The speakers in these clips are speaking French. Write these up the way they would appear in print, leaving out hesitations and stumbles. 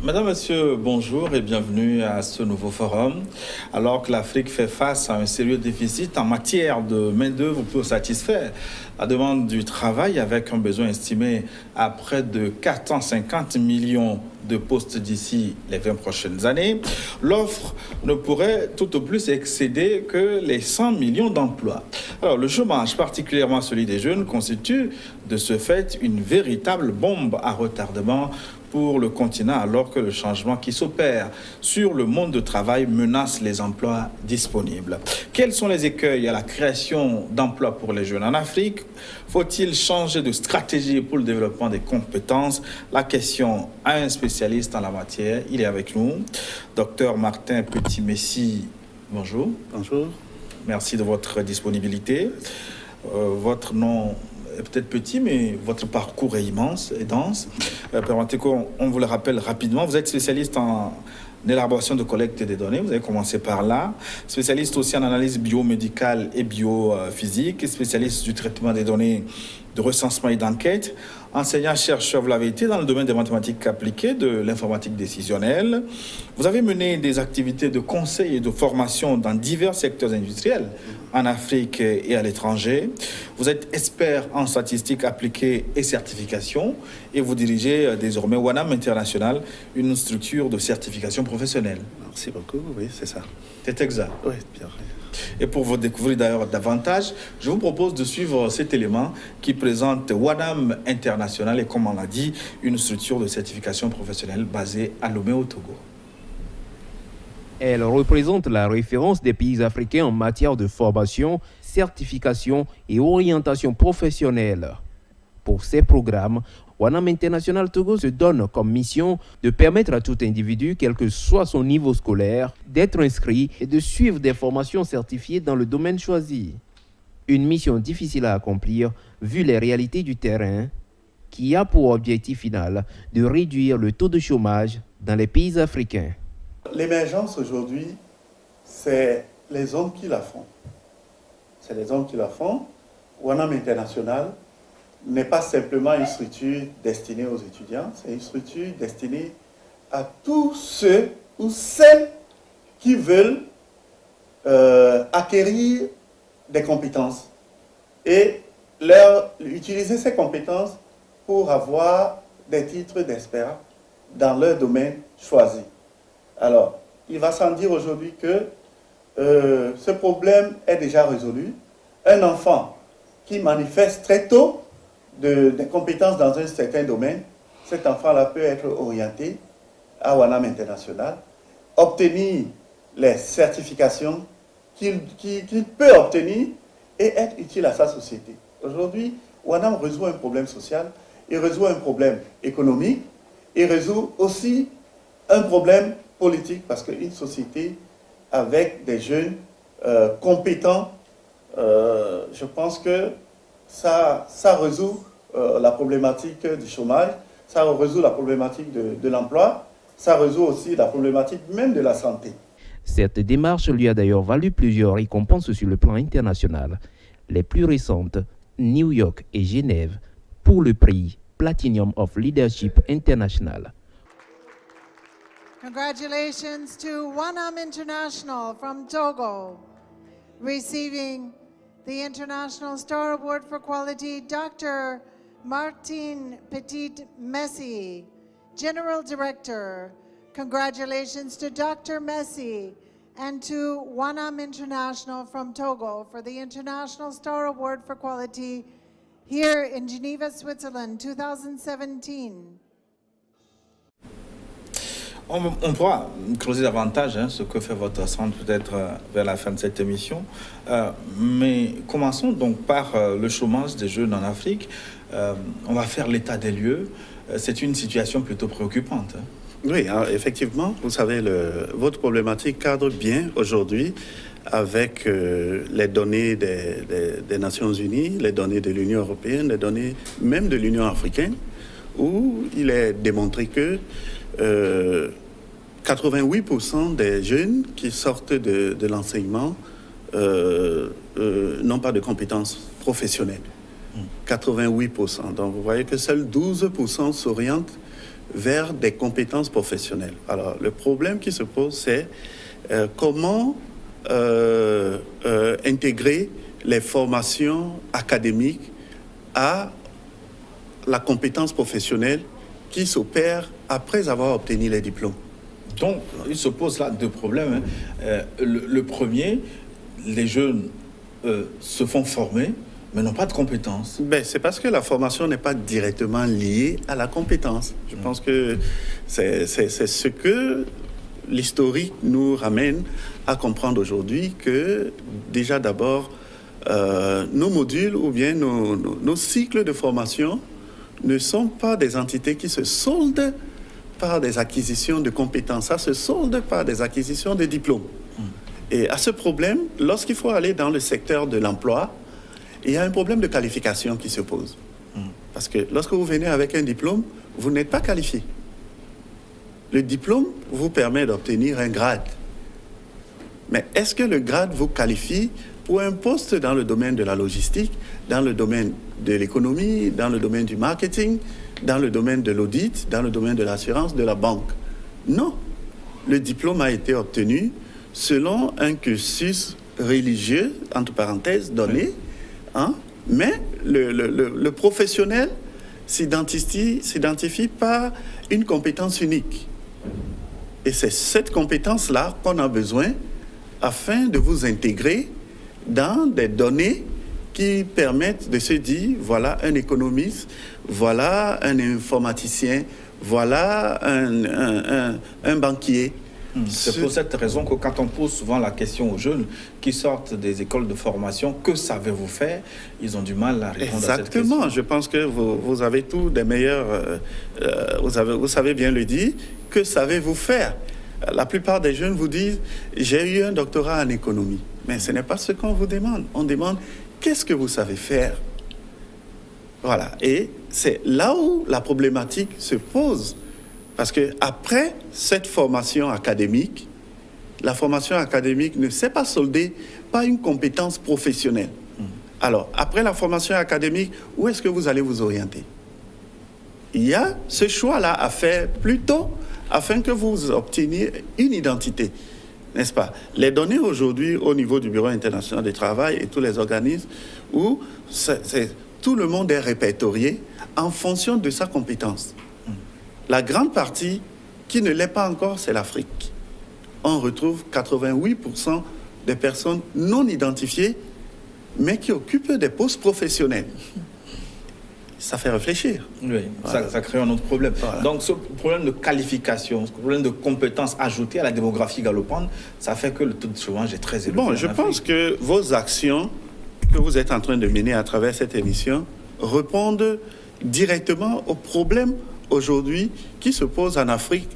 Madame, Monsieur, bonjour et bienvenue à ce nouveau forum. Alors que l'Afrique fait face à un sérieux déficit en matière de main-d'œuvre pour satisfaire la demande du travail avec un besoin estimé à près de 450 millions de postes d'ici les 20 prochaines années, l'offre ne pourrait tout au plus excéder que les 100 millions d'emplois. Alors, le chômage, particulièrement celui des jeunes, constitue de ce fait une véritable bombe à retardement pour le continent, alors que le changement qui s'opère sur le monde du travail menace les emplois disponibles. Quels sont les écueils à la création d'emplois pour les jeunes en Afrique? Faut-il changer de stratégie pour le développement des compétences? La question à un spécialiste en la matière. Il est avec nous, Dr Martin Petit-Messi. Bonjour. Bonjour. Merci de votre disponibilité. Votre nom est peut-être petit, mais votre parcours est immense et dense. Permettez qu'on vous le rappelle rapidement. Vous êtes spécialiste en élaboration de collecte des données. Vous avez commencé par là. Spécialiste aussi en analyse biomédicale et biophysique. Spécialiste du traitement des données de recensement et d'enquête. Enseignant-chercheur, vous l'avez été dans le domaine des mathématiques appliquées, de l'informatique décisionnelle. Vous avez mené des activités de conseil et de formation dans divers secteurs industriels en Afrique et à l'étranger. Vous êtes expert en statistiques appliquées et certification et vous dirigez désormais WANAM International, une structure de certification professionnelle. Merci beaucoup, oui, c'est ça. C'est exact. Oui, bien. Et pour vous découvrir d'ailleurs davantage, je vous propose de suivre cet élément qui présente WANAM International et, comme on l'a dit, une structure de certification professionnelle basée à Lomé au Togo. Elle représente la référence des pays africains en matière de formation, certification et orientation professionnelle. Pour ces programmes, WANAM International Togo se donne comme mission de permettre à tout individu, quel que soit son niveau scolaire, d'être inscrit et de suivre des formations certifiées dans le domaine choisi. Une mission difficile à accomplir vu les réalités du terrain, qui a pour objectif final de réduire le taux de chômage dans les pays africains. L'émergence aujourd'hui, c'est les hommes qui la font. C'est les hommes qui la font. WANAM International n'est pas simplement une structure destinée aux étudiants, c'est une structure destinée à tous ceux ou celles qui veulent acquérir des compétences et utiliser ces compétences pour avoir des titres d'expert dans leur domaine choisi. Alors, il va sans dire aujourd'hui que ce problème est déjà résolu. Un enfant qui manifeste très tôt des compétences dans un certain domaine, cet enfant-là peut être orienté à WANAM International, obtenir les certifications qu'il peut obtenir et être utile à sa société. Aujourd'hui, WANAM résout un problème social, il résout un problème économique, il résout aussi un problème politique, parce qu'une société avec des jeunes compétents, je pense que ça résout la problématique du chômage, ça résout la problématique de l'emploi, ça résout aussi la problématique même de la santé. Cette démarche lui a d'ailleurs valu plusieurs récompenses sur le plan international. Les plus récentes, New York et Genève, pour le prix Platinum of Leadership International. Congratulations to WANAM International from Togo, receiving the International Star Award for Quality, Dr. Martin Petit-Messi, General Director. Congratulations to Dr. Messi and to WANAM International from Togo for the International Star Award for Quality here in Geneva, Switzerland, 2017. On pourra creuser davantage ce que fait votre centre peut-être vers la fin de cette émission. Mais commençons donc par le chômage des jeunes en Afrique. On va faire l'état des lieux. C'est une situation plutôt préoccupante. Oui, effectivement, vous savez, votre problématique cadre bien aujourd'hui avec les données des Nations Unies, les données de l'Union européenne, les données même de l'Union africaine, où il est démontré que 88% des jeunes qui sortent de l'enseignement n'ont pas de compétences professionnelles. 88%. Donc vous voyez que seuls 12% s'orientent vers des compétences professionnelles. Alors, le problème qui se pose, c'est comment intégrer les formations académiques à la compétence professionnelle qui s'opère après avoir obtenu les diplômes. Donc, il se pose là deux problèmes. Le premier, les jeunes se font former, mais n'ont pas de compétences. C'est parce que la formation n'est pas directement liée à la compétence. Je pense que c'est ce que l'historique nous ramène à comprendre aujourd'hui, que déjà d'abord, nos modules ou bien nos cycles de formation ne sont pas des entités qui se soldent par des acquisitions de compétences, ça se solde par des acquisitions de diplômes. Et à ce problème, lorsqu'il faut aller dans le secteur de l'emploi, il y a un problème de qualification qui se pose. Parce que lorsque vous venez avec un diplôme, vous n'êtes pas qualifié. Le diplôme vous permet d'obtenir un grade. Mais est-ce que le grade vous qualifie pour un poste dans le domaine de la logistique, dans le domaine de l'économie, dans le domaine du marketing, dans le domaine de l'audit, dans le domaine de l'assurance, de la banque? Non. Le diplôme a été obtenu selon un cursus religieux, entre parenthèses, donné, mais le professionnel s'identifie par une compétence unique. Et c'est cette compétence-là qu'on a besoin afin de vous intégrer dans des données qui permettent de se dire, voilà un économiste, voilà un informaticien, voilà un banquier. C'est pour cette raison que quand on pose souvent la question aux jeunes qui sortent des écoles de formation, que savez-vous faire? Ils ont du mal à répondre à cette question. Exactement, je pense que vous avez tous des meilleurs, vous savez bien le dire, que savez-vous faire? La plupart des jeunes vous disent, j'ai eu un doctorat en économie. Mais ce n'est pas ce qu'on vous demande. On demande, qu'est-ce que vous savez faire? Voilà, et c'est là où la problématique se pose. Parce qu'après cette formation académique, la formation académique ne s'est pas soldée par une compétence professionnelle. Alors, après la formation académique, où est-ce que vous allez vous orienter? Il y a ce choix-là à faire plutôt afin que vous obteniez une identité, n'est-ce pas? Les données aujourd'hui au niveau du Bureau international du travail et tous les organismes où tout le monde est répertorié en fonction de sa compétence. La grande partie qui ne l'est pas encore, c'est l'Afrique. On retrouve 88% des personnes non identifiées, mais qui occupent des postes professionnels. Ça fait réfléchir. Oui, voilà. Ça crée un autre problème. Voilà. Donc, ce problème de qualification, ce problème de compétences ajoutées à la démographie galopante, ça fait que le taux de chômage est très élevé. Bon, je pense que vos actions que vous êtes en train de mener à travers cette émission répondent directement aux problèmes aujourd'hui qui se pose en Afrique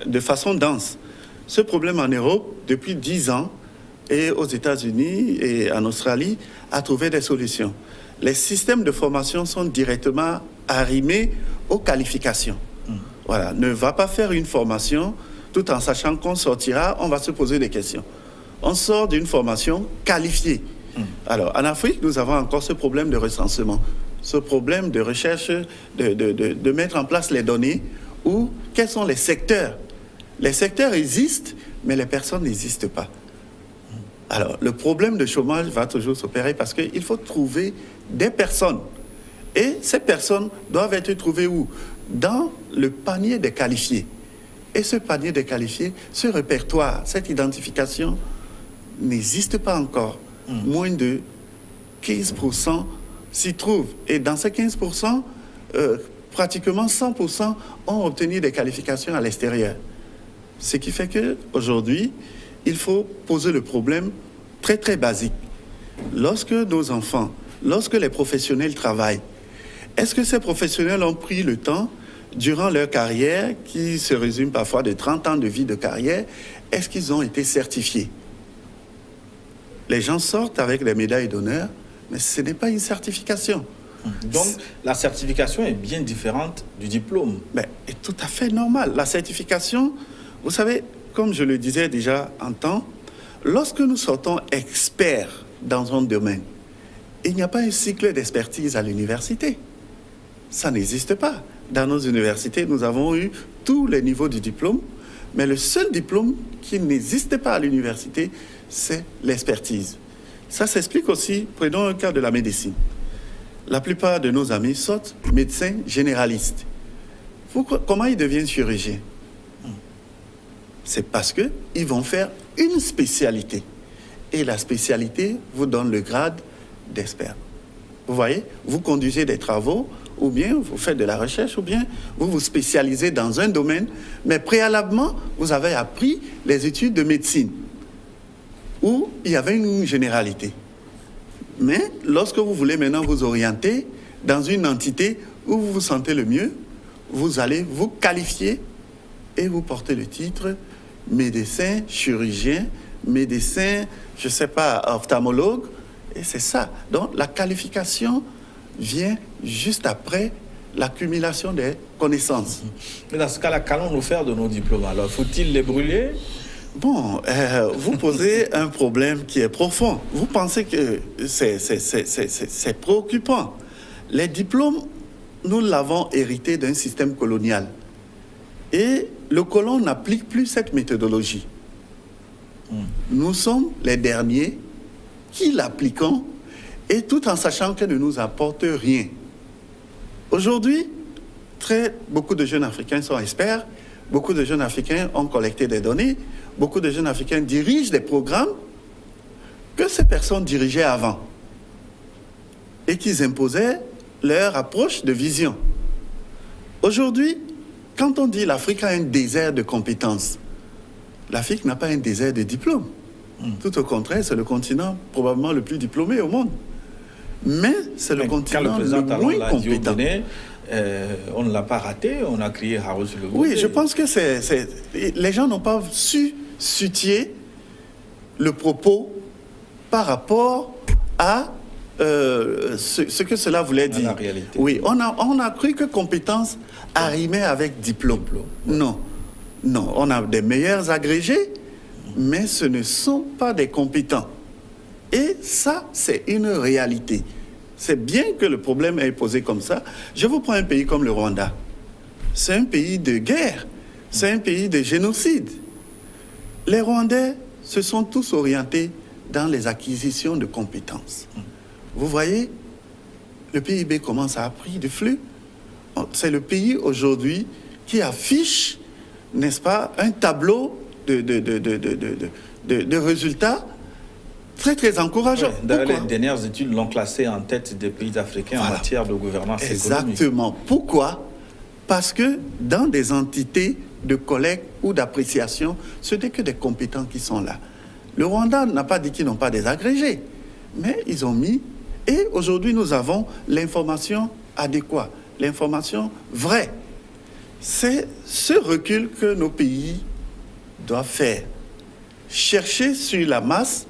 de façon dense. Ce problème en Europe, depuis 10 ans, et aux États-Unis et en Australie, a trouvé des solutions. Les systèmes de formation sont directement arrimés aux qualifications. Voilà, ne va pas faire une formation tout en sachant qu'on sortira, on va se poser des questions. On sort d'une formation qualifiée. Alors, en Afrique, nous avons encore ce problème de recensement. Ce problème de recherche, de mettre en place les données, ou quels sont les secteurs. Les secteurs existent, mais les personnes n'existent pas. Alors, le problème de chômage va toujours s'opérer parce qu'il faut trouver des personnes. Et ces personnes doivent être trouvées où? Dans le panier des qualifiés. Et ce panier des qualifiés, ce répertoire, cette identification n'existe pas encore. Moins de 15% s'y trouvent. Et dans ces 15%, pratiquement 100% ont obtenu des qualifications à l'extérieur. Ce qui fait qu'aujourd'hui, il faut poser le problème très très basique. Lorsque nos enfants, lorsque les professionnels travaillent, est-ce que ces professionnels ont pris le temps, durant leur carrière, qui se résume parfois de 30 ans de vie de carrière, est-ce qu'ils ont été certifiés? Les gens sortent avec les médailles d'honneur, mais ce n'est pas une certification. Donc, la certification est bien différente du diplôme. C'est tout à fait normal. La certification, vous savez, comme je le disais déjà en temps, lorsque nous sortons experts dans un domaine, il n'y a pas un cycle d'expertise à l'université. Ça n'existe pas. dans nos universités, nous avons eu tous les niveaux du diplôme, mais le seul diplôme qui n'existe pas à l'université, c'est l'expertise. Ça s'explique aussi, prenons un cas de la médecine. La plupart de nos amis sortent médecins généralistes. Comment ils deviennent chirurgiens? C'est parce qu'ils vont faire une spécialité. Et la spécialité vous donne le grade d'expert. Vous voyez, vous conduisez des travaux, ou bien vous faites de la recherche, ou bien vous vous spécialisez dans un domaine, mais préalablement, vous avez appris les études de médecine, où il y avait une généralité. Mais lorsque vous voulez maintenant vous orienter dans une entité où vous vous sentez le mieux, vous allez vous qualifier et vous portez le titre médecin, chirurgien, médecin, je ne sais pas, ophtalmologue, et c'est ça. Donc la qualification vient juste après l'accumulation des connaissances. Mais dans ce cas-là, qu'allons-nous faire de nos diplômes? Alors, faut-il les brûler? Bon, vous posez un problème qui est profond. Vous pensez que c'est préoccupant. Les diplômes, nous l'avons hérité d'un système colonial. Et le colon n'applique plus cette méthodologie. Nous sommes les derniers qui l'appliquons, et tout en sachant qu'elle ne nous apporte rien. Aujourd'hui, beaucoup de jeunes Africains sont experts, beaucoup de jeunes Africains ont collecté des données, beaucoup de jeunes Africains dirigent des programmes que ces personnes dirigeaient avant et qu'ils imposaient leur approche de vision. Aujourd'hui, quand on dit l'Afrique a un désert de compétences, l'Afrique n'a pas un désert de diplômes. Tout au contraire, c'est le continent probablement le plus diplômé au monde. Mais c'est le continent le moins compétent. On ne l'a pas raté, on a crié Harold sur le Oui, je pense que les gens n'ont pas su situer le propos par rapport à ce que cela voulait dire. La réalité. Oui, on a cru que compétence arrimait avec diplôme. Non, on a des meilleurs agrégés, mais ce ne sont pas des compétents. Et ça, c'est une réalité. C'est bien que le problème est posé comme ça. Je vous prends un pays comme le Rwanda. C'est un pays de guerre. C'est un pays de génocide. Les Rwandais se sont tous orientés dans les acquisitions de compétences. Vous voyez, le PIB commence à prendre du flux. C'est le pays aujourd'hui qui affiche, n'est-ce pas, un tableau de résultats très, très encourageant. Oui, les dernières études l'ont classé en tête des pays africains en matière de gouvernance économique. Exactement. Pourquoi? Parce que dans des entités de collecte ou d'appréciation, ce n'est que des compétents qui sont là. Le Rwanda n'a pas dit qu'ils n'ont pas des agrégés, mais ils ont mis... Et aujourd'hui, nous avons l'information adéquate, l'information vraie. C'est ce recul que nos pays doivent faire. Chercher sur la masse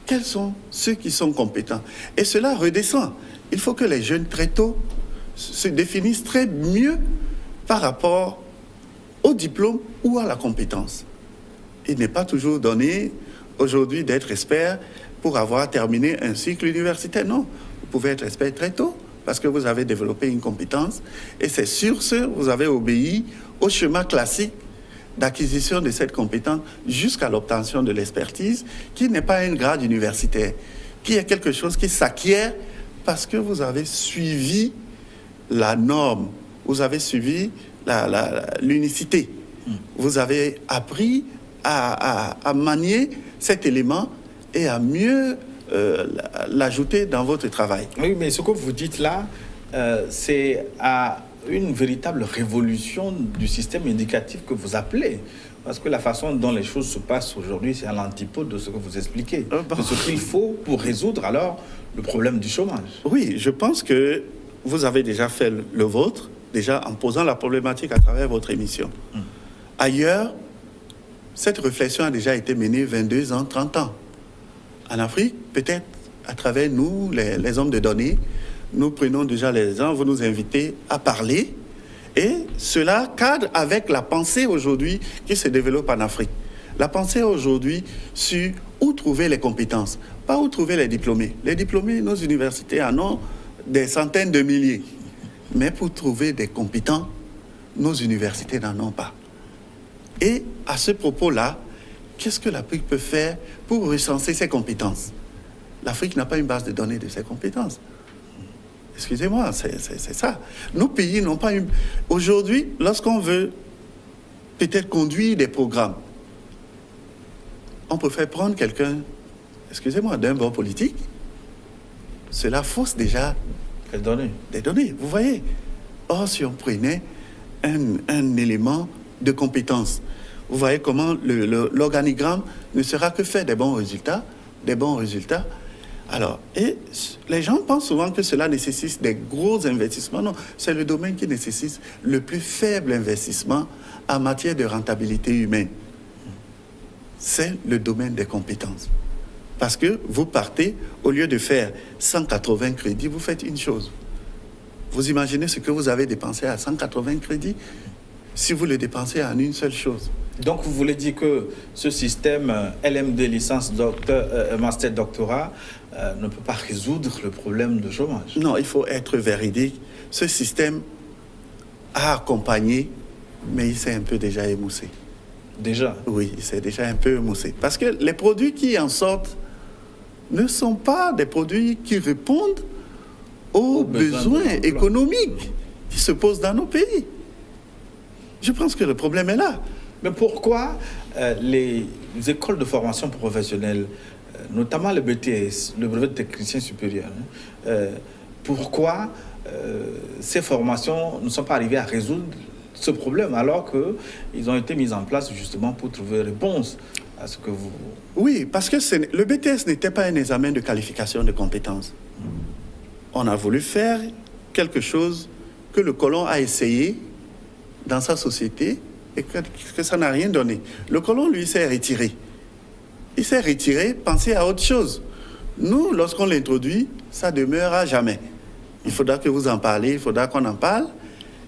quels sont ceux qui sont compétents. Et cela redescend. Il faut que les jeunes, très tôt, se définissent très mieux par rapport au diplôme ou à la compétence. Il n'est pas toujours donné, aujourd'hui, d'être expert pour avoir terminé un cycle universitaire. Non, vous pouvez être expert très tôt parce que vous avez développé une compétence. Et c'est sur ce, vous avez obéi au schéma classique d'acquisition de cette compétence jusqu'à l'obtention de l'expertise, qui n'est pas un grade universitaire, qui est quelque chose qui s'acquiert parce que vous avez suivi la norme, vous avez suivi l'unicité. Vous avez appris à manier cet élément et à mieux l'ajouter dans votre travail. Oui, mais ce que vous dites là, c'est à une véritable révolution du système éducatif que vous appelez. Parce que la façon dont les choses se passent aujourd'hui, c'est à l'antipode de ce que vous expliquez. C'est ce qu'il faut pour résoudre alors le problème du chômage. Oui, je pense que vous avez déjà fait le vôtre, déjà en posant la problématique à travers votre émission. Ailleurs, cette réflexion a déjà été menée 22 ans, 30 ans. En Afrique, peut-être à travers nous, les hommes de données, nous prenons déjà les gens, vous nous invitez à parler, et cela cadre avec la pensée aujourd'hui qui se développe en Afrique. La pensée aujourd'hui sur où trouver les compétences, pas où trouver les diplômés. Les diplômés, nos universités en ont des centaines de milliers. Mais pour trouver des compétents, nos universités n'en ont pas. Et à ce propos-là, qu'est-ce que l'Afrique peut faire pour recenser ses compétences? L'Afrique n'a pas une base de données de ses compétences. Excusez-moi, c'est ça. Nos pays n'ont pas une... Aujourd'hui, lorsqu'on veut peut-être conduire des programmes, on préfère prendre quelqu'un, excusez-moi, d'un bord politique. Cela fausse déjà des données. Vous voyez? Or, si on prenait un élément de compétence, vous voyez comment l'organigramme ne sera que faire des bons résultats. Alors, et les gens pensent souvent que cela nécessite des gros investissements. Non, c'est le domaine qui nécessite le plus faible investissement en matière de rentabilité humaine. C'est le domaine des compétences. Parce que vous partez, au lieu de faire 180 crédits, vous faites une chose. Vous imaginez ce que vous avez dépensé à 180 crédits si vous le dépensez en une seule chose. Donc, vous voulez dire que ce système LMD, licence, master, doctorat, ne peut pas résoudre le problème de chômage? Non, il faut être véridique. Ce système a accompagné, mais il s'est un peu déjà émoussé. Déjà? Oui, il s'est déjà un peu émoussé. Parce que les produits qui en sortent ne sont pas des produits qui répondent aux besoins économiques qui se posent dans nos pays. Je pense que le problème est là. Mais pourquoi les écoles de formation professionnelle, notamment le BTS, le brevet de technicien supérieur, pourquoi ces formations ne sont pas arrivées à résoudre ce problème alors qu'ils ont été mis en place justement pour trouver réponse à ce que vous... Oui, parce que le BTS n'était pas un examen de qualification de compétences. On a voulu faire quelque chose que le colon a essayé dans sa société et que ça n'a rien donné. Le colon, lui, s'est retiré. Il s'est retiré, pensez à autre chose. Nous, lorsqu'on l'introduit, ça demeure à jamais. Il faudra que vous en parlez, il faudra qu'on en parle.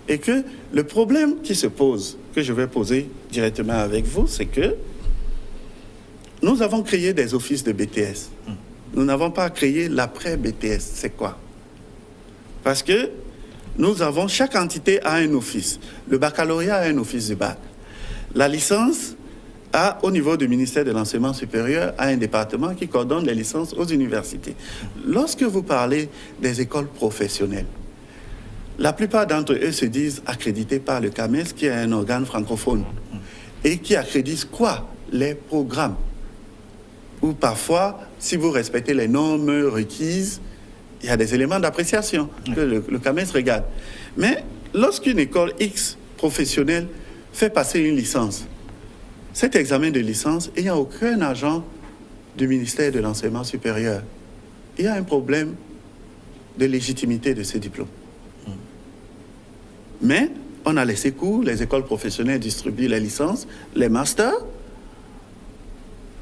Et que le problème qui se pose, que je vais poser directement avec vous, c'est que nous avons créé des offices de BTS. Nous n'avons pas créé l'après-BTS. C'est quoi? Parce que nous avons, chaque entité a un office. Le baccalauréat a un office de bac. La licence a, au niveau du ministère de l'Enseignement supérieur, a un département qui coordonne les licences aux universités. Lorsque vous parlez des écoles professionnelles, la plupart d'entre eux se disent accrédités par le CAMES, qui est un organe francophone, et qui accrédite quoi? Les programmes. Ou parfois, si vous respectez les normes requises, il y a des éléments d'appréciation que le CAMES regarde. Mais lorsqu'une école X professionnelle fait passer une licence, cet examen de licence, il n'y a aucun agent du ministère de l'Enseignement supérieur. Il y a un problème de légitimité de ce diplôme. Mais on a laissé court, les écoles professionnelles distribuent les licences, les masters,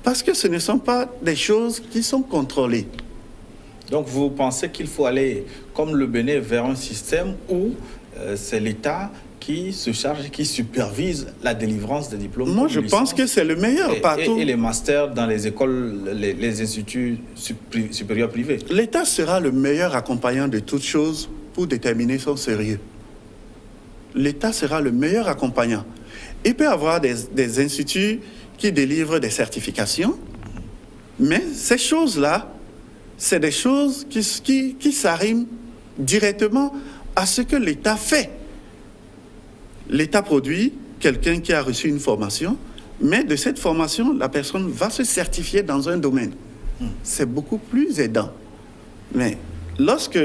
parce que ce ne sont pas des choses qui sont contrôlées. Donc vous pensez qu'il faut aller, comme le Bénin, vers un système où c'est l'État qui se charge, qui supervise la délivrance des diplômes? Moi, je pense que c'est le meilleur partout. Et les masters dans les écoles, les instituts supérieurs privés? L'État sera le meilleur accompagnant de toutes choses pour déterminer son sérieux. L'État sera le meilleur accompagnant. Il peut y avoir des instituts qui délivrent des certifications, mais ces choses-là, c'est des choses qui s'arriment directement à ce que l'État fait. L'État produit quelqu'un qui a reçu une formation, mais de cette formation, la personne va se certifier dans un domaine. C'est beaucoup plus aidant. Mais lorsque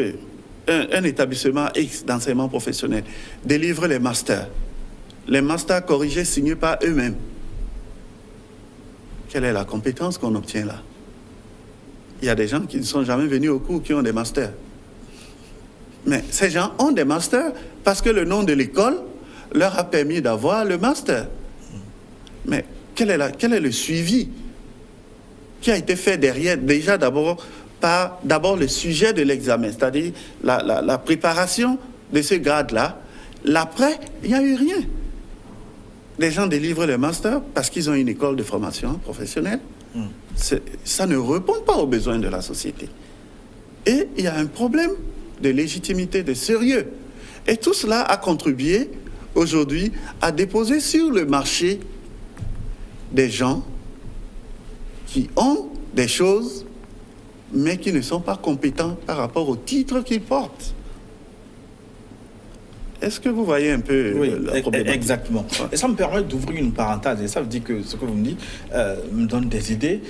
un établissement X d'enseignement professionnel délivre les masters corrigés signés par eux-mêmes, quelle est la compétence qu'on obtient là? Il y a des gens qui ne sont jamais venus au cours qui ont des masters. Mais ces gens ont des masters parce que le nom de l'école leur a permis d'avoir le master. Mais quel est le suivi qui a été fait derrière? Déjà d'abord le sujet de l'examen, c'est-à-dire la préparation de ce grade-là. L'après, il n'y a eu rien. Les gens délivrent le master parce qu'ils ont une école de formation professionnelle. Ça ne répond pas aux besoins de la société. Et il y a un problème de légitimité, de sérieux. Et tout cela a contribué aujourd'hui à déposer sur le marché des gens qui ont des choses, mais qui ne sont pas compétents par rapport au titre qu'ils portent. Est-ce que vous voyez un peu la problématique? Exactement. Ouais. Et ça me permet d'ouvrir une parenthèse. Et ça veut dire que ce que vous me dites me donne des idées.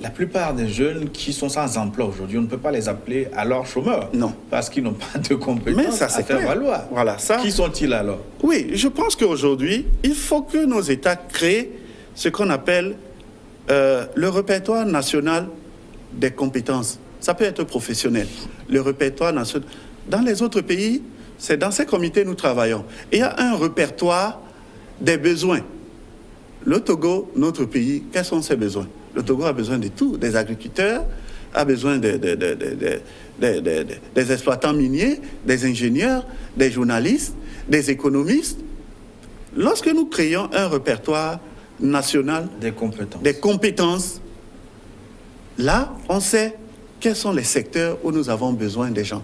La plupart des jeunes qui sont sans emploi aujourd'hui, on ne peut pas les appeler alors chômeurs. Non. Parce qu'ils n'ont pas de compétences Mais ça, à c'est faire clair. valoir. Voilà, ça. Qui sont-ils alors? Oui, je pense qu'aujourd'hui, il faut que nos États créent ce qu'on appelle le répertoire national des compétences. Ça peut être professionnel. Le répertoire national. Dans les autres pays, c'est dans ces comités que nous travaillons. Il y a un répertoire des besoins. Le Togo, notre pays, quels sont ses besoins? Le Togo a besoin de tout, des agriculteurs, a besoin des exploitants miniers, des ingénieurs, des journalistes, des économistes. Lorsque nous créons un répertoire national Des compétences. des compétences, là, on sait quels sont les secteurs où nous avons besoin des gens.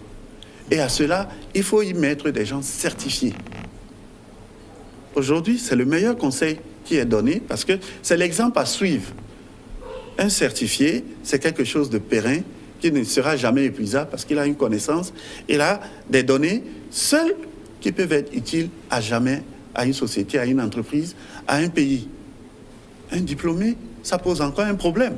Et à cela, il faut y mettre des gens certifiés. Aujourd'hui, c'est le meilleur conseil qui est donné parce que c'est l'exemple à suivre. Un certifié, c'est quelque chose de périn qui ne sera jamais épuisable parce qu'il a une connaissance, il a des données seules qui peuvent être utiles à jamais à une société, à une entreprise, à un pays. Un diplômé, ça pose encore un problème.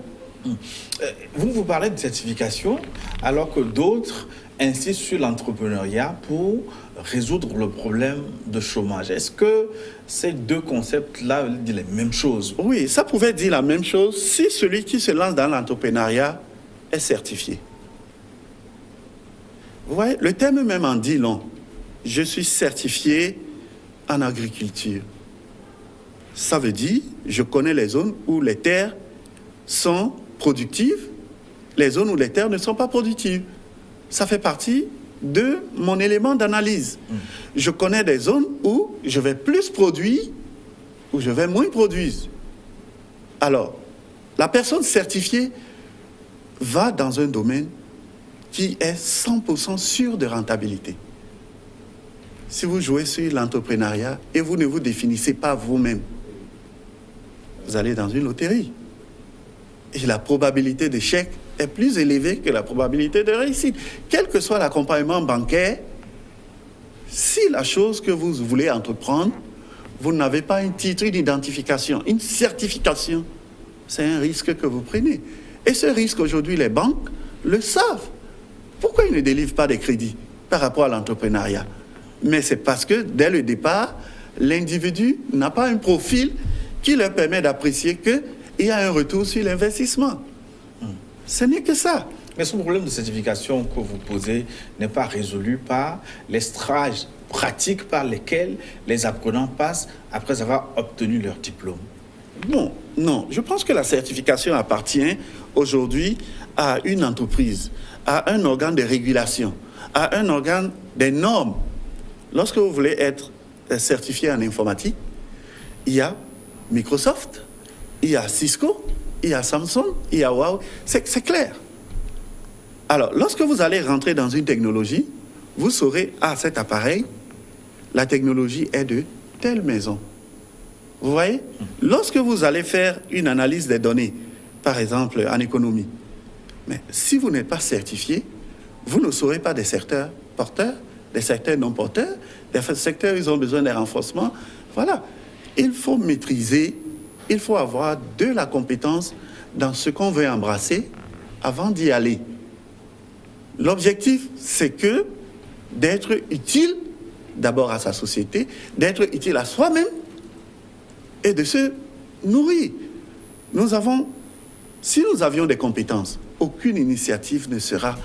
Vous parlez de certification alors que d'autres insistent sur l'entrepreneuriat pour résoudre le problème de chômage. Est-ce que ces deux concepts-là disent les mêmes choses? Oui, ça pouvait dire la même chose si celui qui se lance dans l'entrepreneuriat est certifié. Vous voyez, le terme même en dit long. Je suis certifié en agriculture. Ça veut dire, je connais les zones où les terres sont productives, les zones où les terres ne sont pas productives. Ça fait partie de mon élément d'analyse. Je connais des zones où je vais plus produire, où je vais moins produire. Alors, la personne certifiée va dans un domaine qui est 100% sûr de rentabilité. Si vous jouez sur l'entrepreneuriat et vous ne vous définissez pas vous-même, vous allez dans une loterie. Et la probabilité d'échec est plus élevée que la probabilité de réussite. Quel que soit l'accompagnement bancaire, si la chose que vous voulez entreprendre, vous n'avez pas un titre d'identification, une certification, c'est un risque que vous prenez. Et ce risque, aujourd'hui, les banques le savent. Pourquoi ils ne délivrent pas des crédits par rapport à l'entrepreneuriat? Mais c'est parce que, dès le départ, l'individu n'a pas un profil qui leur permet d'apprécier qu'il y a un retour sur l'investissement. Ce n'est que ça. Mais ce problème de certification que vous posez n'est pas résolu par les stages pratiques par lesquels les apprenants passent après avoir obtenu leur diplôme. Bon, non. Je pense que la certification appartient aujourd'hui à une entreprise, à un organe de régulation, à un organe des normes. Lorsque vous voulez être certifié en informatique, il y a Microsoft, il y a Cisco, il y a Samsung, il y a Huawei. C'est clair. Alors, lorsque vous allez rentrer dans une technologie, vous saurez, cet appareil, la technologie est de telle maison. Vous voyez? Lorsque vous allez faire une analyse des données, par exemple en économie, mais si vous n'êtes pas certifié, vous ne saurez pas des secteurs porteurs, des secteurs non porteurs, des secteurs où ils ont besoin de renforcement. Voilà. Il faut maîtriser, il faut avoir de la compétence dans ce qu'on veut embrasser avant d'y aller. L'objectif, c'est que d'être utile d'abord à sa société, d'être utile à soi-même et de se nourrir. Si nous avions des compétences, aucune initiative ne sera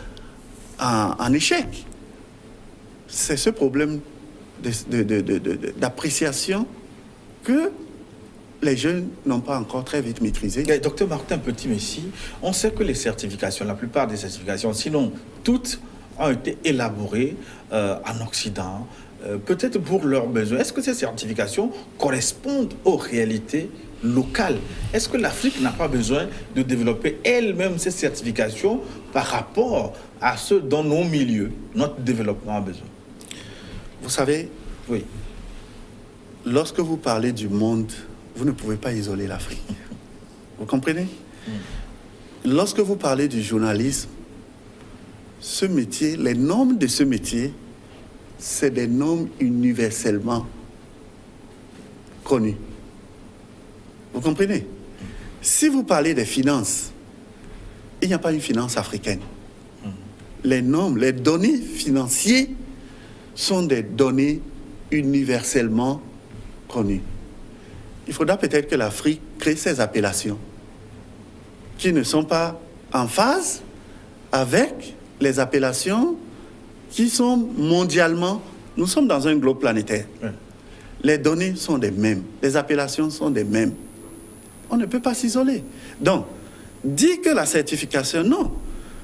en échec. C'est ce problème d'appréciation que les jeunes n'ont pas encore très vite maîtrisé. Docteur Martin Petit-Messi, on sait que les certifications, la plupart des certifications, sinon toutes, ont été élaborées en Occident, peut-être pour leurs besoins. Est-ce que ces certifications correspondent aux réalités locales? Est-ce que l'Afrique n'a pas besoin de développer elle-même ces certifications par rapport à ce dont nos milieux, notre développement a besoin? Vous savez, Oui. lorsque vous parlez du monde, vous ne pouvez pas isoler l'Afrique. Vous comprenez? Lorsque vous parlez du journalisme, ce métier, les normes de ce métier, c'est des normes universellement connues. Vous comprenez? Si vous parlez des finances, il n'y a pas une finance africaine. Les normes, les données financières sont des données universellement connues. Il faudra peut-être que l'Afrique crée ces appellations qui ne sont pas en phase avec les appellations qui sont mondialement... Nous sommes dans un globe planétaire. Oui. Les données sont les mêmes, les appellations sont les mêmes. On ne peut pas s'isoler. Donc, dire que la certification, non.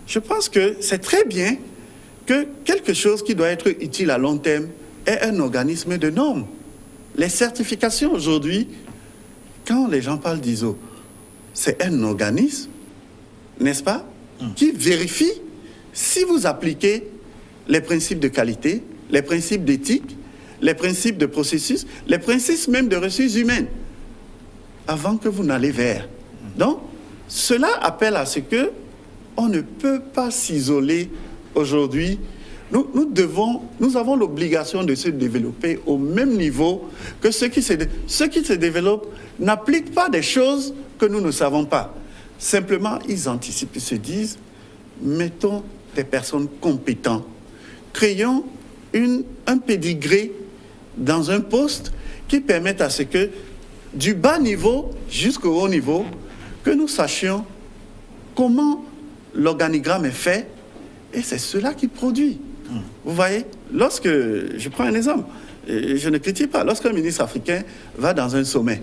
Je pense que c'est très bien que quelque chose qui doit être utile à long terme ait un organisme de normes. Les certifications aujourd'hui, quand les gens parlent d'ISO, c'est un organisme, n'est-ce pas, qui vérifie si vous appliquez les principes de qualité, les principes d'éthique, les principes de processus, les principes même de ressources humaines, avant que vous n'allez vers. Donc, cela appelle à ce que on ne peut pas s'isoler aujourd'hui. Nous avons l'obligation de se développer au même niveau que ceux qui se développent n'appliquent pas des choses que nous ne savons pas. Simplement, ils anticipent, ils se disent, mettons des personnes compétentes, créons un pédigré dans un poste qui permette à ce que, du bas niveau jusqu'au haut niveau, que nous sachions comment l'organigramme est fait, et c'est cela qui produit. Vous voyez, lorsque, je prends un exemple, je ne critique pas, lorsqu'un ministre africain va dans un sommet,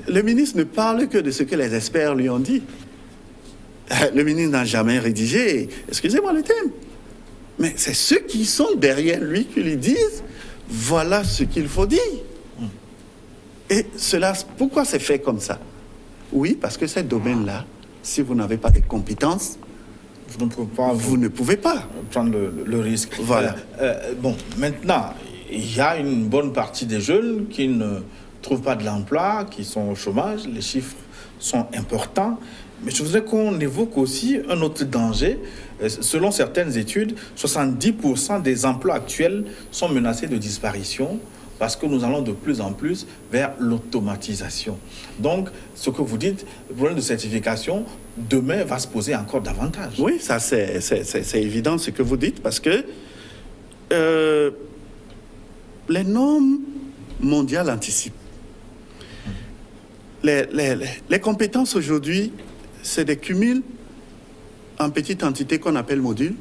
le ministre ne parle que de ce que les experts lui ont dit. Le ministre n'a jamais rédigé, excusez-moi le terme, mais c'est ceux qui sont derrière lui qui lui disent, voilà ce qu'il faut dire. Et cela, pourquoi c'est fait comme ça? Oui, parce que ces domaines-là, si vous n'avez pas de compétences, vous ne pouvez pas prendre le risque. Voilà. Bon, maintenant, il y a une bonne partie des jeunes qui ne trouvent pas de l'emploi, qui sont au chômage. Les chiffres sont importants. Mais je voudrais qu'on évoque aussi un autre danger. Selon certaines études, 70% des emplois actuels sont menacés de disparition parce que nous allons de plus en plus vers l'automatisation. Donc, ce que vous dites, le problème de certification, demain, va se poser encore davantage. Oui, ça c'est évident ce que vous dites, parce que les normes mondiales anticipent. Les compétences aujourd'hui, c'est des cumuls en petites entités qu'on appelle modules,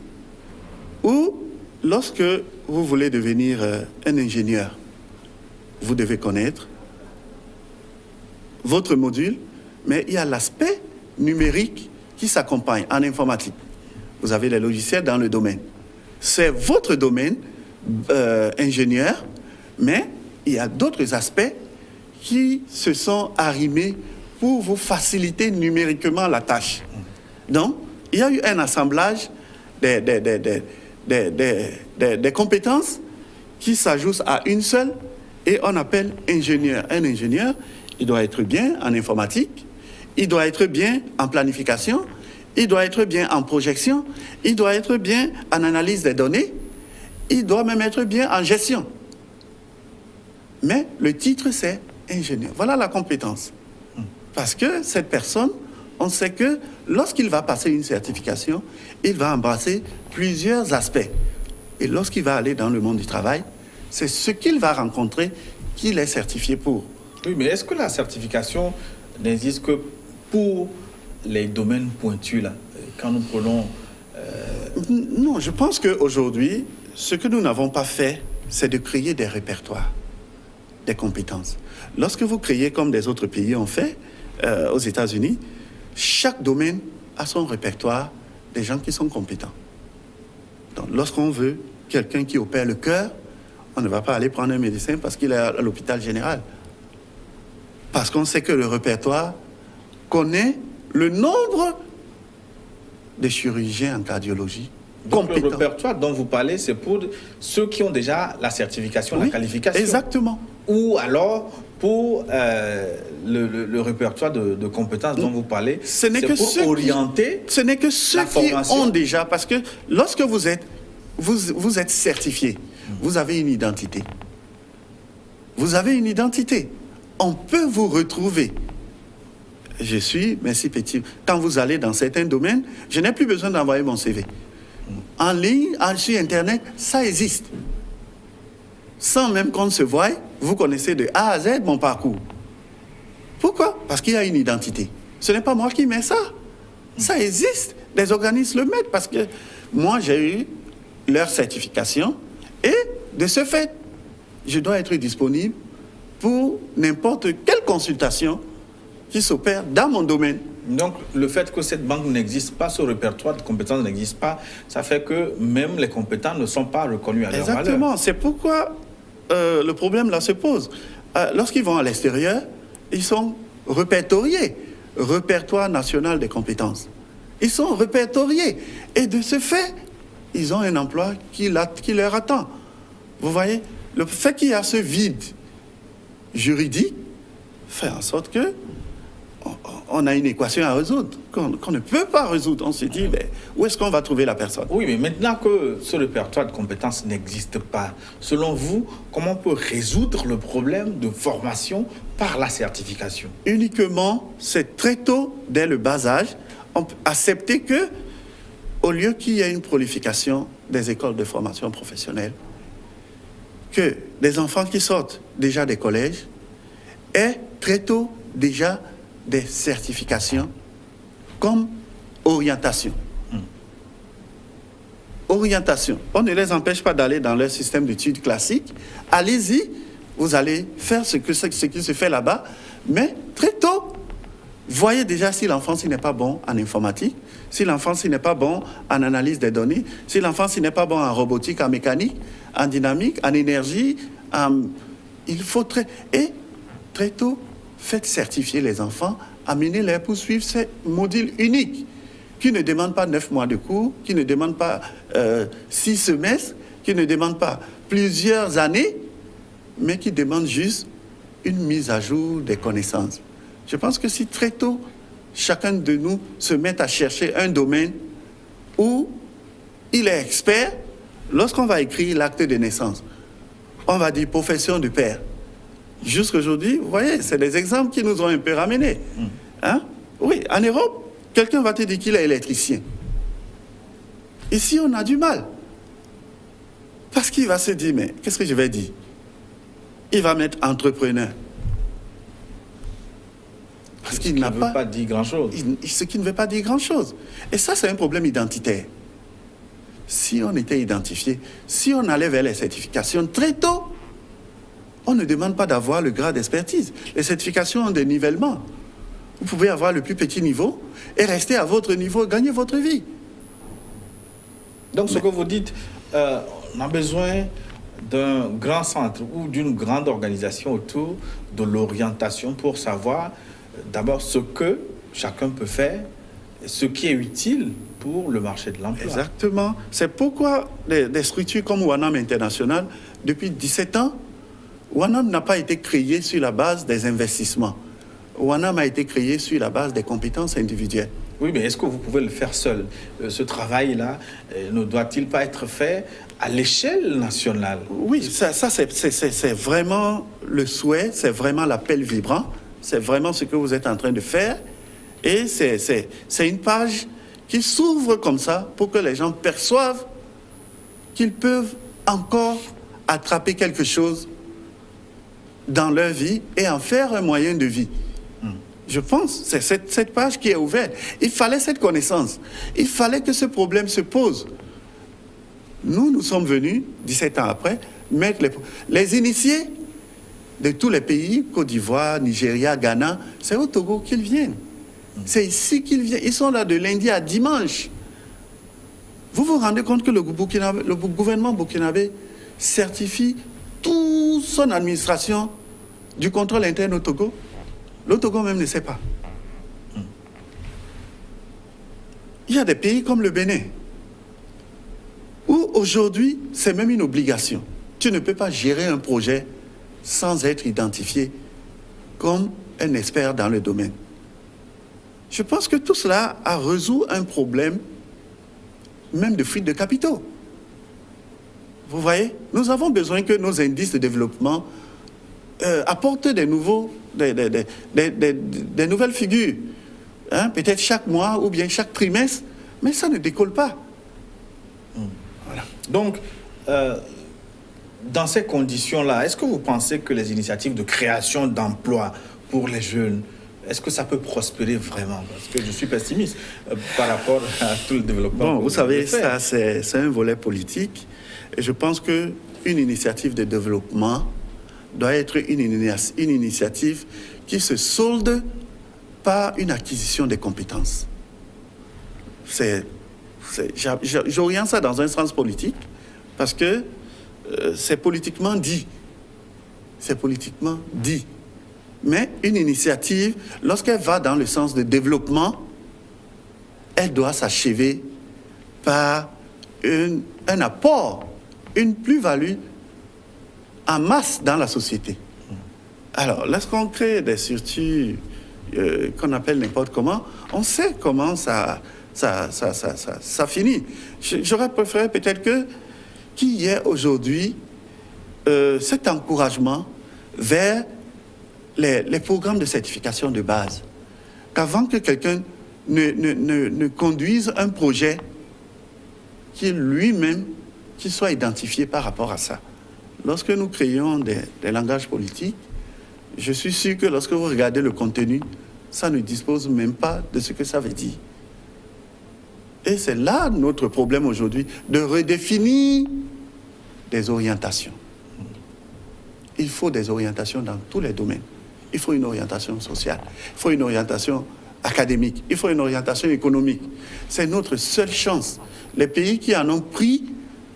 où lorsque vous voulez devenir un ingénieur, vous devez connaître votre module, mais il y a l'aspect numérique qui s'accompagne en informatique. Vous avez les logiciels dans le domaine. C'est votre domaine, ingénieur, mais il y a d'autres aspects qui se sont arrimés pour vous faciliter numériquement la tâche. Donc, il y a eu un assemblage des compétences qui s'ajoutent à une seule et on appelle ingénieur. Un ingénieur, il doit être bien en informatique, il doit être bien en planification, il doit être bien en projection, il doit être bien en analyse des données, il doit même être bien en gestion. Mais le titre, c'est ingénieur. Voilà la compétence. Parce que cette personne, on sait que lorsqu'il va passer une certification, il va embrasser plusieurs aspects. Et lorsqu'il va aller dans le monde du travail, c'est ce qu'il va rencontrer qu'il est certifié pour. Oui, mais est-ce que la certification n'existe que pour les domaines pointus, là, quand nous prenons... Non, je pense qu'aujourd'hui, ce que nous n'avons pas fait, c'est de créer des répertoires, des compétences. Lorsque vous créez, comme des autres pays ont fait, aux États-Unis, chaque domaine a son répertoire des gens qui sont compétents. Donc, lorsqu'on veut quelqu'un qui opère le cœur, on ne va pas aller prendre un médecin parce qu'il est à l'hôpital général. Parce qu'on sait que le répertoire connaît le nombre de chirurgiens en cardiologie Donc compétent. le répertoire dont vous parlez, c'est pour ceux qui ont déjà la certification, la qualification. Exactement. Ou alors pour le répertoire de compétences dont vous parlez, Ce n'est c'est que pour ceux orienter. Ce n'est que ceux la qui formation. ont déjà, parce que lorsque vous êtes certifié, vous avez une identité. Vous avez une identité. On peut vous retrouver. Je suis, merci Petit. Quand vous allez dans certains domaines, je n'ai plus besoin d'envoyer mon CV. En ligne, sur Internet, ça existe. Sans même qu'on se voie, vous connaissez de A à Z mon parcours. Pourquoi? Parce qu'il y a une identité. Ce n'est pas moi qui mets ça. Ça existe. Des organismes le mettent parce que moi, j'ai eu leur certification et de ce fait, je dois être disponible pour n'importe quelle consultation qui s'opère dans mon domaine. Donc, le fait que cette banque n'existe pas, ce répertoire de compétences n'existe pas, ça fait que même les compétents ne sont pas reconnus à leur valeur. Exactement. C'est pourquoi le problème là se pose. Lorsqu'ils vont à l'extérieur, ils sont répertoriés. Répertoire national des compétences. Ils sont répertoriés. Et de ce fait, ils ont un emploi qui leur attend. Vous voyez, le fait qu'il y a ce vide juridique fait en sorte que on a une équation à résoudre, qu'on ne peut pas résoudre. On se dit, ben, où est-ce qu'on va trouver la personne? Oui, mais maintenant que ce répertoire de compétences n'existe pas, selon vous, comment on peut résoudre le problème de formation par la certification? Uniquement, c'est très tôt, dès le bas âge, on peut accepter que, au lieu qu'il y ait une prolification des écoles de formation professionnelle, que des enfants qui sortent déjà des collèges aient très tôt déjà des certifications comme orientation. Orientation. On ne les empêche pas d'aller dans leur système d'études classiques. Allez-y, vous allez faire ce qui se fait là-bas, mais très tôt, voyez déjà si l'enfant n'est pas bon en informatique, si l'enfant n'est pas bon en analyse des données, si l'enfant n'est pas bon en robotique, en mécanique, en dynamique, en énergie. Il faut très tôt, faites certifier les enfants, amenez-les pour suivre ces modules uniques qui ne demandent pas 9 mois de cours, qui ne demandent pas 6 semestres, qui ne demandent pas plusieurs années, mais qui demandent juste une mise à jour des connaissances. Je pense que si très tôt, chacun de nous se met à chercher un domaine où il est expert, lorsqu'on va écrire l'acte de naissance, on va dire profession de père. Jusqu'aujourd'hui, vous voyez, c'est des exemples qui nous ont un peu ramenés. Hein? Oui, en Europe, quelqu'un va te dire qu'il est électricien. Ici, on a du mal. Parce qu'il va se dire, mais qu'est-ce que je vais dire? Il va mettre entrepreneur. Parce qu'il n'a pas dit grand-chose. Ce qui ne veut pas dire grand-chose. Et ça, c'est un problème identitaire. Si on était identifié, si on allait vers les certifications très tôt, on ne demande pas d'avoir le grade d'expertise. Les certifications ont des nivellements. Vous pouvez avoir le plus petit niveau et rester à votre niveau, gagner votre vie. Donc, ce que vous dites, on a besoin d'un grand centre ou d'une grande organisation autour de l'orientation pour savoir d'abord ce que chacun peut faire, et ce qui est utile pour le marché de l'emploi. Exactement. C'est pourquoi des structures comme WANAM International, depuis 17 ans, WANAM n'a pas été créé sur la base des investissements. WANAM a été créé sur la base des compétences individuelles. Oui, mais est-ce que vous pouvez le faire seul? Ce travail-là ne doit-il pas être fait à l'échelle nationale? Oui, ça c'est vraiment le souhait, c'est vraiment l'appel vibrant, c'est vraiment ce que vous êtes en train de faire. Et c'est une page qui s'ouvre comme ça pour que les gens perçoivent qu'ils peuvent encore attraper quelque chose dans leur vie et en faire un moyen de vie. Je pense, c'est cette page qui est ouverte. Il fallait cette connaissance. Il fallait que ce problème se pose. Nous sommes venus, 17 ans après, mettre les initiés de tous les pays, Côte d'Ivoire, Nigeria, Ghana, c'est au Togo qu'ils viennent. C'est ici qu'ils viennent. Ils sont là de lundi à dimanche. Vous vous rendez compte que le gouvernement burkinabé certifie toute son administration du contrôle interne au Togo? Le Togo même ne sait pas. Il y a des pays comme le Bénin. aujourd'hui, c'est même une obligation. Tu ne peux pas gérer un projet sans être identifié comme un expert dans le domaine. Je pense que tout cela a résolu un problème même de fuite de capitaux. Vous voyez, nous avons besoin que nos indices de développement apportent des nouvelles figures. Hein, peut-être chaque mois ou bien chaque trimestre, mais ça ne décolle pas. Voilà. Donc, dans ces conditions-là, est-ce que vous pensez que les initiatives de création d'emplois pour les jeunes, est-ce que ça peut prospérer vraiment? Parce que je suis pessimiste par rapport à tout le développement. Bon, vous savez, ça, c'est un volet politique. Et je pense qu'une initiative de développement doit être une initiative qui se solde par une acquisition des compétences. J'oriente ça dans un sens politique parce que c'est politiquement dit. C'est politiquement dit. Mais une initiative, lorsqu'elle va dans le sens de développement, elle doit s'achever par un apport, une plus-value en masse dans la société. Alors, lorsqu'on crée des structures qu'on appelle n'importe comment, on sait comment ça finit. J'aurais préféré peut-être qu'il y ait aujourd'hui cet encouragement vers les programmes de certification de base. Qu'avant que quelqu'un ne conduise un projet qui lui-même soit identifié par rapport à ça. Lorsque nous créons des langages politiques, je suis sûr que lorsque vous regardez le contenu, ça ne dispose même pas de ce que ça veut dire. Et c'est là notre problème aujourd'hui, de redéfinir des orientations. Il faut des orientations dans tous les domaines. Il faut une orientation sociale, il faut une orientation académique, il faut une orientation économique. C'est notre seule chance. Les pays qui en ont pris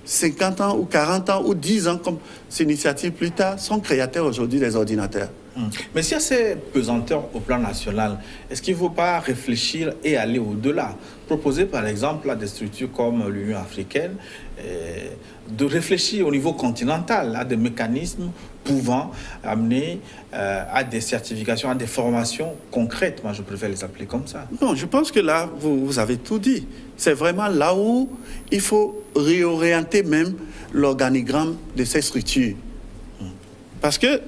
50 ans ou 40 ans ou 10 ans comme initiative plus tard sont créateurs aujourd'hui des ordinateurs. Mais s'il y a ces pesanteurs au plan national, est-ce qu'il ne faut pas réfléchir et aller au-delà? Proposer par exemple à des structures comme l'Union africaine de réfléchir au niveau continental à des mécanismes pouvant amener à des certifications, à des formations concrètes. Moi, je préfère les appeler comme ça. Non, je pense que là, vous avez tout dit. C'est vraiment là où il faut réorienter même l'organigramme de ces structures. Parce que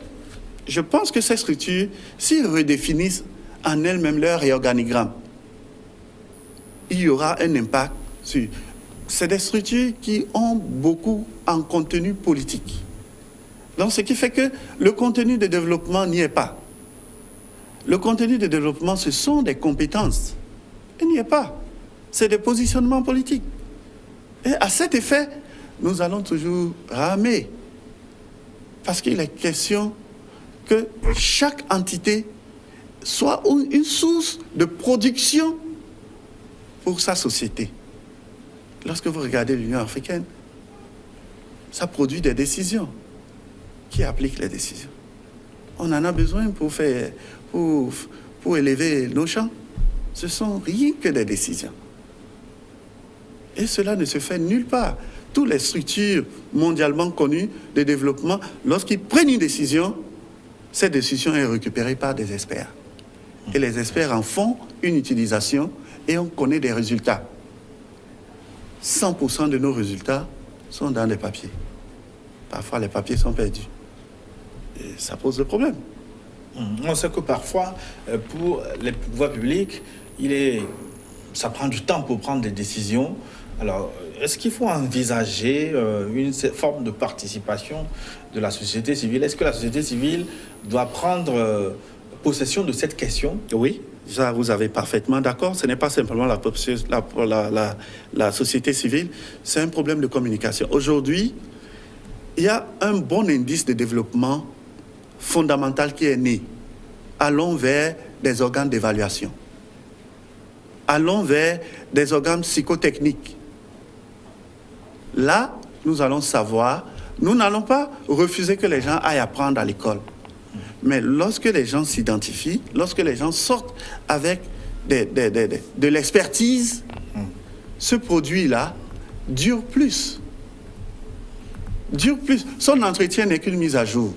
je pense que ces structures, s'ils redéfinissent en elles-mêmes leur réorganigramme, il y aura un impact sur... C'est des structures qui ont beaucoup en contenu politique. Donc, ce qui fait que le contenu de développement n'y est pas. Le contenu de développement, ce sont des compétences. Il n'y est pas. C'est des positionnements politiques. Et à cet effet, nous allons toujours ramer. Parce qu'il est question que chaque entité soit une source de production pour sa société. Lorsque vous regardez l'Union africaine, ça produit des décisions. Qui applique les décisions? On en a besoin pour élever nos champs. Ce sont rien que des décisions. Et cela ne se fait nulle part. Toutes les structures mondialement connues de développement, lorsqu'ils prennent une décision, cette décision est récupérée par des experts. Et les experts en font une utilisation et on connaît des résultats. 100% de nos résultats sont dans les papiers. Parfois, les papiers sont perdus. Et ça pose le problème. On sait que parfois, pour les pouvoirs publics, ça prend du temps pour prendre des décisions. Alors, est-ce qu'il faut envisager une forme de participation de la société civile? Est-ce que la société civile doit prendre possession de cette question? Oui, ça, vous avez parfaitement d'accord. Ce n'est pas simplement la société civile, c'est un problème de communication. Aujourd'hui, il y a un bon indice de développement fondamental qui est né. Allons vers des organes d'évaluation. Allons vers des organes psychotechniques. Là, nous allons savoir, nous n'allons pas refuser que les gens aillent apprendre à l'école. Mais lorsque les gens s'identifient, lorsque les gens sortent avec de l'expertise, ce produit-là dure plus. dure plus. Son entretien n'est qu'une mise à jour.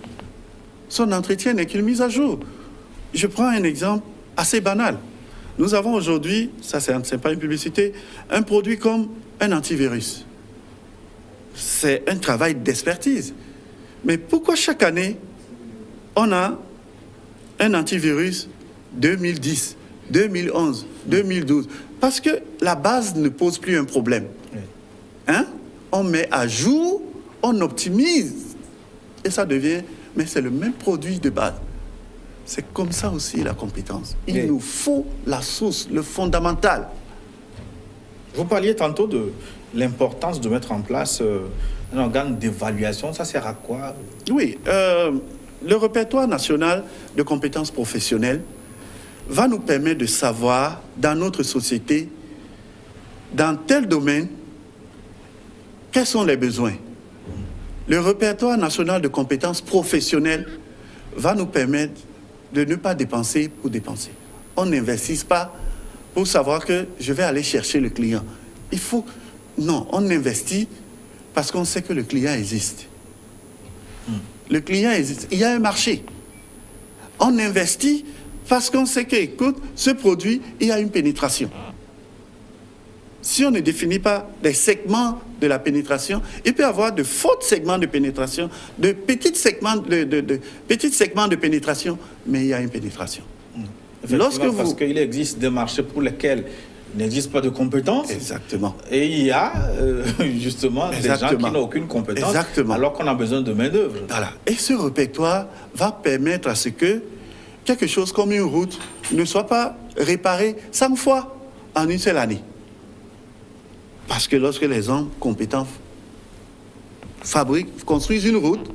Son entretien n'est qu'une mise à jour. Je prends un exemple assez banal. Nous avons aujourd'hui, ça c'est pas une publicité, un produit comme un antivirus. C'est un travail d'expertise. Mais pourquoi chaque année, on a un antivirus 2010, 2011, 2012? Parce que la base ne pose plus un problème. Hein? On met à jour, on optimise, et ça devient... Mais c'est le même produit de base. C'est comme ça aussi la compétence. Il nous faut la source, le fondamental. Vous parliez tantôt de l'importance de mettre en place un organe d'évaluation. Ça sert à quoi? Oui, le répertoire national de compétences professionnelles va nous permettre de savoir, dans notre société, dans tel domaine, quels sont les besoins. Le répertoire national de compétences professionnelles va nous permettre de ne pas dépenser pour dépenser. On n'investit pas pour savoir que je vais aller chercher le client. Il faut... Non, on investit parce qu'on sait que le client existe. Le client existe. Il y a un marché. On investit parce qu'on sait que, écoute, ce produit, il y a une pénétration. Si on ne définit pas des segments de la pénétration, il peut y avoir de forts segments de pénétration, de petits segments de pénétration, mais il y a une pénétration. Parce qu'il existe des marchés pour lesquels il n'existe pas de compétences. Exactement. Et il y a justement des gens qui n'ont aucune compétence. Exactement. Alors qu'on a besoin de main-d'œuvre. Voilà. Et ce répertoire va permettre à ce que quelque chose comme une route ne soit pas réparé 100 fois en une seule année. Parce que lorsque les hommes compétents construisent une route,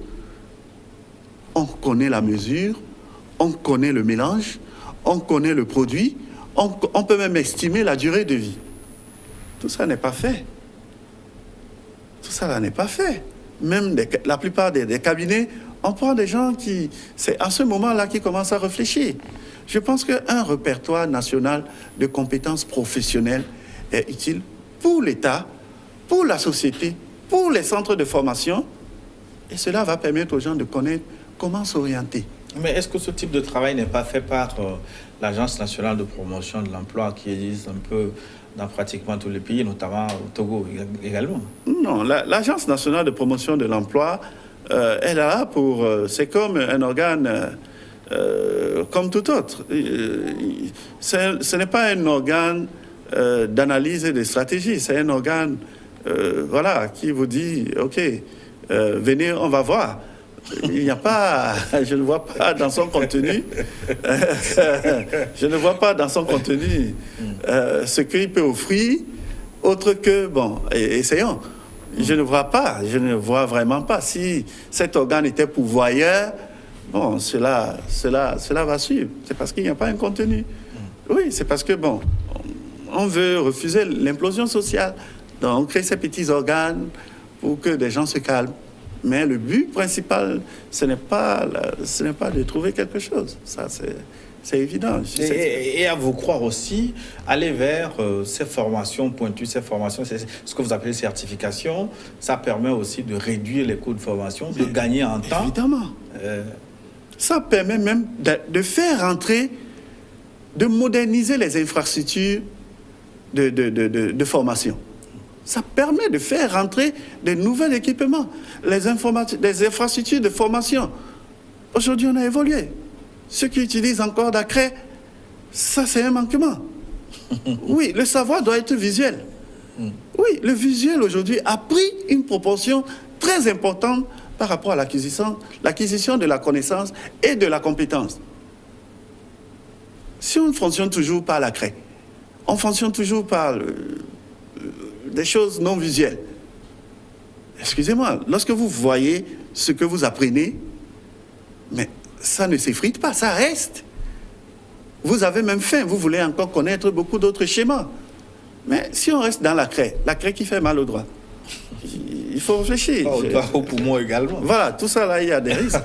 on connaît la mesure, on connaît le mélange, on connaît le produit, on peut même estimer la durée de vie. Tout ça n'est pas fait. Tout ça là n'est pas fait. Même la plupart des cabinets, on prend des gens qui... C'est à ce moment-là qu'ils commencent à réfléchir. Je pense qu'un répertoire national de compétences professionnelles est utile pour l'État, pour la société, pour les centres de formation, et cela va permettre aux gens de connaître comment s'orienter. Mais est-ce que ce type de travail n'est pas fait par l'Agence nationale de promotion de l'emploi qui existe un peu dans pratiquement tous les pays, notamment au Togo également? Non, l'Agence nationale de promotion de l'emploi, elle est là pour... c'est comme un organe comme tout autre. Ce n'est pas un organe d'analyse et de stratégie. C'est un organe qui vous dit, OK, venez, on va voir. Il n'y a pas, je ne vois pas dans son contenu, ce qu'il peut offrir, autre que, essayons. Je ne vois vraiment pas. Si cet organe était pourvoyeur, cela va suivre. C'est parce qu'il n'y a pas un contenu. Oui, c'est parce que, on veut refuser l'implosion sociale. Donc, on crée ces petits organes pour que des gens se calment. Mais le but principal, ce n'est pas de trouver quelque chose. Ça, c'est évident. Et à vous croire aussi, aller vers ces formations pointues, c'est ce que vous appelez certification, ça permet aussi de réduire les coûts de formation, de gagner en temps. Évidemment. Ça permet même de faire entrer, de moderniser les infrastructures de formation. Ça permet de faire rentrer des nouveaux équipements, les infrastructures de formation. Aujourd'hui, on a évolué. Ceux qui utilisent encore Dacré, ça c'est un manquement. Oui, le savoir doit être visuel. Oui, le visuel aujourd'hui a pris une proportion très importante par rapport à l'acquisition de la connaissance et de la compétence. Si on fonctionne toujours par la craie, on fonctionne toujours par des choses non visuelles. Excusez-moi, lorsque vous voyez ce que vous apprenez, mais ça ne s'effrite pas, ça reste. Vous avez même faim, vous voulez encore connaître beaucoup d'autres schémas. Mais si on reste dans la craie qui fait mal au doigt, il faut réfléchir. Au poumon également. Voilà, tout ça là, il y a des risques.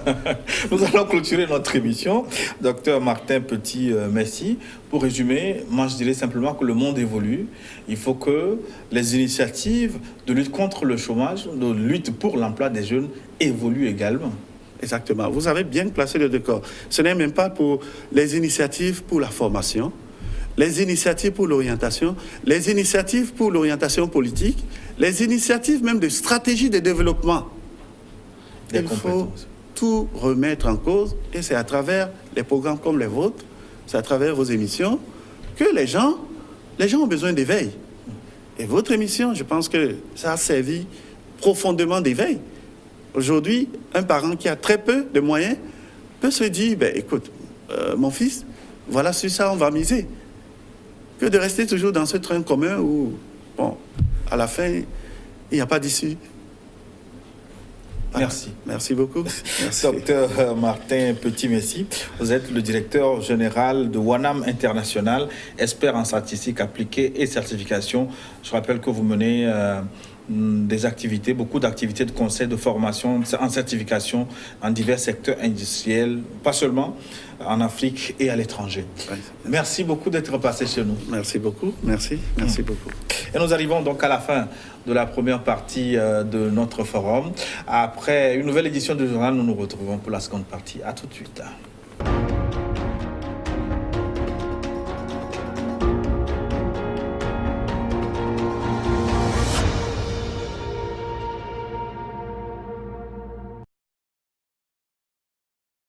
Nous allons clôturer notre émission. Docteur Martin Petit, merci. Pour résumer, moi je dirais simplement que le monde évolue. Il faut que les initiatives de lutte contre le chômage, de lutte pour l'emploi des jeunes évoluent également. Exactement. Vous avez bien placé le décor. Ce n'est même pas pour les initiatives pour la formation, les initiatives pour l'orientation, les initiatives pour l'orientation politique, les initiatives même de stratégie de développement. Il faut tout remettre en cause et c'est à travers les programmes comme les vôtres, c'est à travers vos émissions que les gens ont besoin d'éveil. Et votre émission, je pense que ça a servi profondément d'éveil. Aujourd'hui, un parent qui a très peu de moyens peut se dire, écoute, mon fils, voilà sur ça on va miser. Que de rester toujours dans ce train commun où, bon, à la fin, il n'y a pas d'issue. Voilà. Merci. Merci beaucoup. Merci. Docteur Martin Petit-Messi, vous êtes le directeur général de WANAM International, expert en statistique appliquée et certification. Je rappelle que vous menez des activités, beaucoup d'activités de conseil, de formation, en certification dans divers secteurs industriels, pas seulement en Afrique et à l'étranger. Oui. Merci beaucoup d'être passé chez nous. Merci beaucoup. Merci beaucoup. Et nous arrivons donc à la fin de la première partie de notre forum. Après une nouvelle édition du journal, nous nous retrouvons pour la seconde partie. À tout de suite.